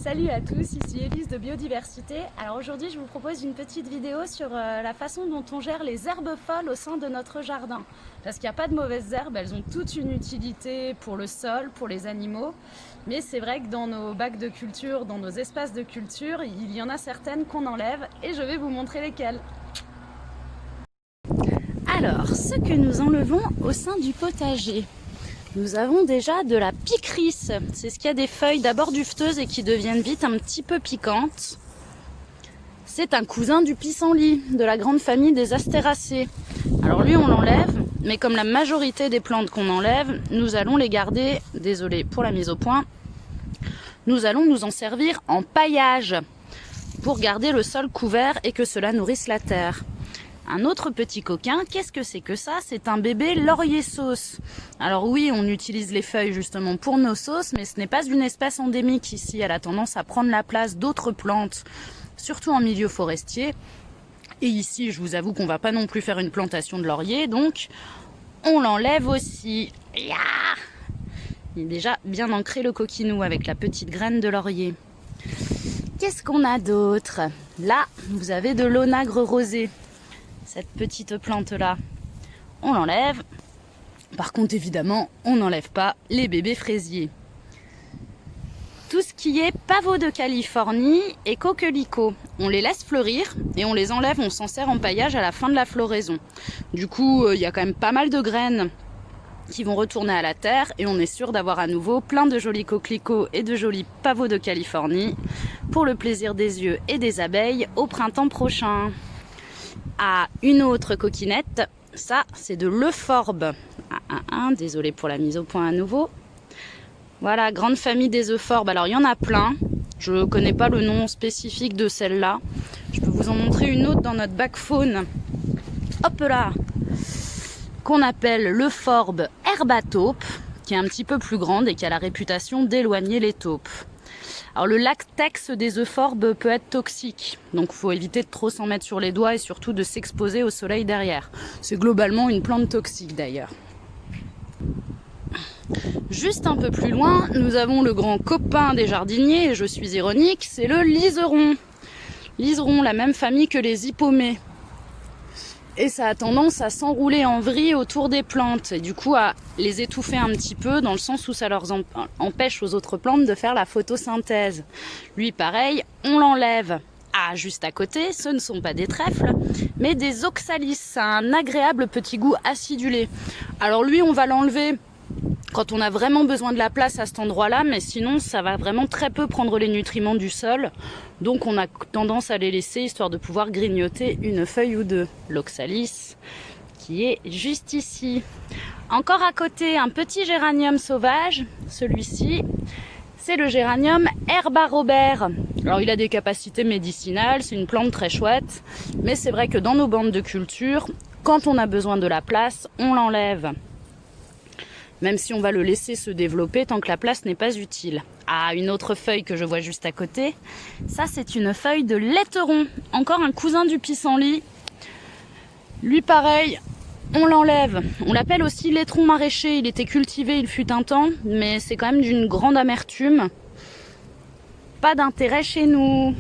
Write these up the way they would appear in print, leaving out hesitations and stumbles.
Salut à tous, ici Élise de Biodiversité. Alors aujourd'hui je vous propose une petite vidéo sur la façon dont on gère les herbes folles au sein de notre jardin. Parce qu'il n'y a pas de mauvaises herbes, elles ont toute une utilité pour le sol, pour les animaux. Mais c'est vrai que dans nos bacs de culture, dans nos espaces de culture, il y en a certaines qu'on enlève et je vais vous montrer lesquelles. Alors, ce que nous enlevons au sein du potager. Nous avons déjà de la picrisse, c'est ce qui a des feuilles d'abord dufteuses et qui deviennent vite un petit peu piquantes. C'est un cousin du pissenlit, de la grande famille des astéracées. Alors lui on l'enlève, mais comme la majorité des plantes qu'on enlève, nous allons les garder, désolé pour la mise au point, nous allons nous en servir en paillage pour garder le sol couvert et que cela nourrisse la terre. Un autre petit coquin, qu'est-ce que c'est que ça? C'est un bébé laurier sauce. Alors oui, on utilise les feuilles justement pour nos sauces, mais ce n'est pas une espèce endémique ici. Elle a tendance à prendre la place d'autres plantes, surtout en milieu forestier. Et ici, je vous avoue qu'on va pas non plus faire une plantation de laurier, donc on l'enlève aussi. Il est déjà bien ancré le coquinou avec la petite graine de laurier. Qu'est-ce qu'on a d'autre? Là, vous avez de l'onagre rosé. Cette petite plante-là, on l'enlève. Par contre, évidemment, on n'enlève pas les bébés fraisiers. Tout ce qui est pavot de Californie et coquelicot, on les laisse fleurir et on les enlève, on s'en sert en paillage à la fin de la floraison. Du coup, il y a quand même pas mal de graines qui vont retourner à la terre et on est sûr d'avoir à nouveau plein de jolis coquelicots et de jolis pavots de Californie pour le plaisir des yeux et des abeilles au printemps prochain. À une autre coquinette, ça c'est de l'euphorbe. Désolé pour la mise au point à nouveau. Voilà, grande famille des euphorbes. Alors il y en a plein, je ne connais pas le nom spécifique de celle-là. Je peux vous en montrer une autre dans notre bac faune. Hop là, qu'on appelle l'euphorbe herbataupe, qui est un petit peu plus grande et qui a la réputation d'éloigner les taupes. Alors le latex des euphorbes peut être toxique, donc il faut éviter de trop s'en mettre sur les doigts et surtout de s'exposer au soleil derrière. C'est globalement une plante toxique d'ailleurs. Juste un peu plus loin, nous avons le grand copain des jardiniers, et je suis ironique, c'est le liseron. Liseron, la même famille que les hippomées. Et ça a tendance à s'enrouler en vrille autour des plantes et du coup à les étouffer un petit peu dans le sens où ça leur empêche aux autres plantes de faire la photosynthèse. Lui pareil, on l'enlève. Ah, juste à côté, ce ne sont pas des trèfles, mais des oxalis. Ça a un agréable petit goût acidulé. Alors lui, on va l'enlever quand on a vraiment besoin de la place à cet endroit-là, mais sinon ça va vraiment très peu prendre les nutriments du sol. Donc on a tendance à les laisser histoire de pouvoir grignoter une feuille ou deux. L'oxalis qui est juste ici. Encore à côté, un petit géranium sauvage. Celui-ci, c'est le géranium Herba Robert. Alors il a des capacités médicinales, c'est une plante très chouette. Mais c'est vrai que dans nos bandes de culture, quand on a besoin de la place, on l'enlève. Même si on va le laisser se développer tant que la place n'est pas utile. Ah, une autre feuille que je vois juste à côté, ça c'est une feuille de laiteron, encore un cousin du pissenlit. Lui pareil, on l'enlève. On l'appelle aussi laiteron maraîcher, il était cultivé il fut un temps, mais c'est quand même d'une grande amertume. Pas d'intérêt chez nous.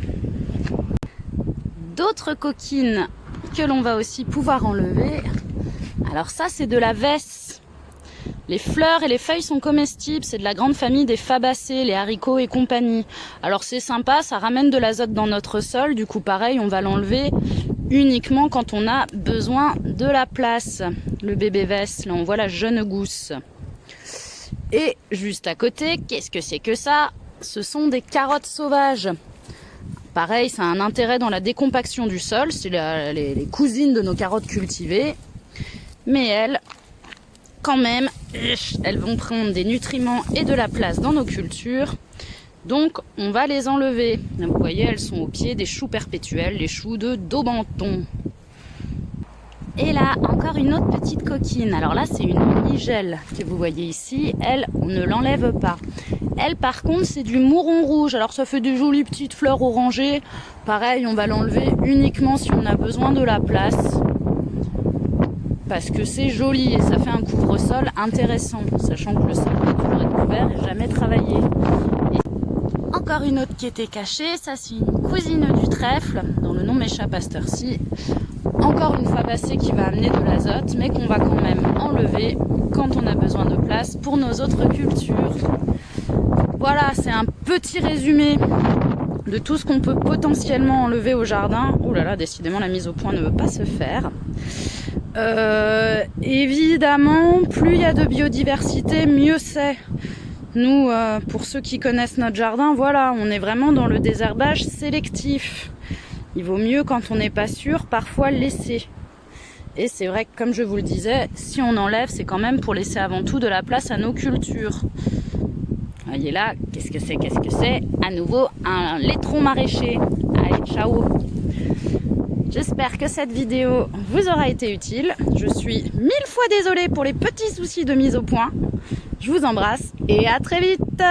D'autres coquines que l'on va aussi pouvoir enlever. Alors ça c'est de la vesse. Les fleurs et les feuilles sont comestibles, c'est de la grande famille des fabacées, les haricots et compagnie. Alors c'est sympa, ça ramène de l'azote dans notre sol, du coup pareil, on va l'enlever uniquement quand on a besoin de la place. Le bébé vesse, là on voit la jeune gousse. Et juste à côté, qu'est-ce que c'est que ça? Ce sont des carottes sauvages. Pareil, ça a un intérêt dans la décompaction du sol, c'est les cousines de nos carottes cultivées. Mais elles, quand même, elles vont prendre des nutriments et de la place dans nos cultures. Donc, on va les enlever. Vous voyez, elles sont au pied des choux perpétuels, les choux de Daubenton. Et là, encore une autre petite coquine. Alors là, c'est une nigelle que vous voyez ici. Elle, on ne l'enlève pas. Elle, par contre, c'est du mouron rouge. Alors, ça fait des jolies petites fleurs orangées. Pareil, on va l'enlever uniquement si on a besoin de la place. Parce que c'est joli et ça fait un couvre-sol intéressant, sachant que le sol doit toujours être couvert et jamais travaillé. Et encore une autre qui était cachée. Ça, c'est une cousine du trèfle, dont le nom m'échappe à cette heure-ci. Encore une fabacée qui va amener de l'azote, mais qu'on va quand même enlever quand on a besoin de place pour nos autres cultures. Voilà, c'est un petit résumé de tout ce qu'on peut potentiellement enlever au jardin. Ouh là là, décidément la mise au point ne veut pas se faire. Évidemment, plus il y a de biodiversité, mieux c'est. Nous, pour ceux qui connaissent notre jardin, voilà, on est vraiment dans le désherbage sélectif. Il vaut mieux, quand on n'est pas sûr, parfois laisser. Et c'est vrai que, comme je vous le disais, si on enlève, c'est quand même pour laisser avant tout de la place à nos cultures. Voyez là, qu'est-ce que c'est? À nouveau, un laitron maraîcher. Allez, ciao! J'espère que cette vidéo vous aura été utile. Je suis 1000 fois désolée pour les petits soucis de mise au point. Je vous embrasse et à très vite!